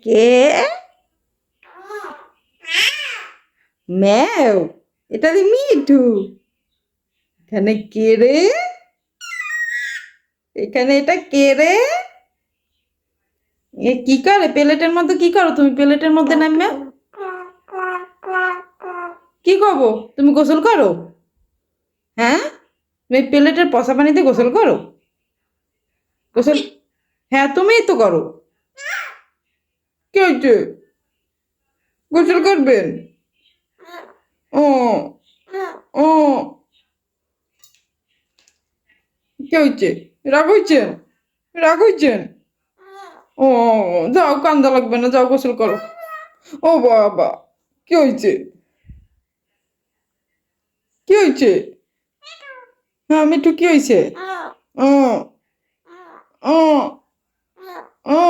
কে? ম্যাও? এটা রে মিঠু। এখানে কে রে? এখানে এটা কে রে? এ কি করে প্লেটের মধ্যে? কি করো তুমি প্লেটের মধ্যে নামবে? কি করবো? তুমি গোসল করো? হ্যাঁ, তুমি প্লেটের পচা পানিতে গোসল করো? গোসল, হ্যাঁ তুমিই তো করো। কি হয়েছে? গোসল করবেন? ও, ও, কি হয়েছে? রাগ হয়েছেন? রাগ হয়েছেন? ও, যাও কান্দা লাগবে না, যাও গোসল করো। ও বাবা, কি হয়েছে? কি হয়েছে? হ্যাঁ মিঠু, কি হয়েছে? ও, ও, ও,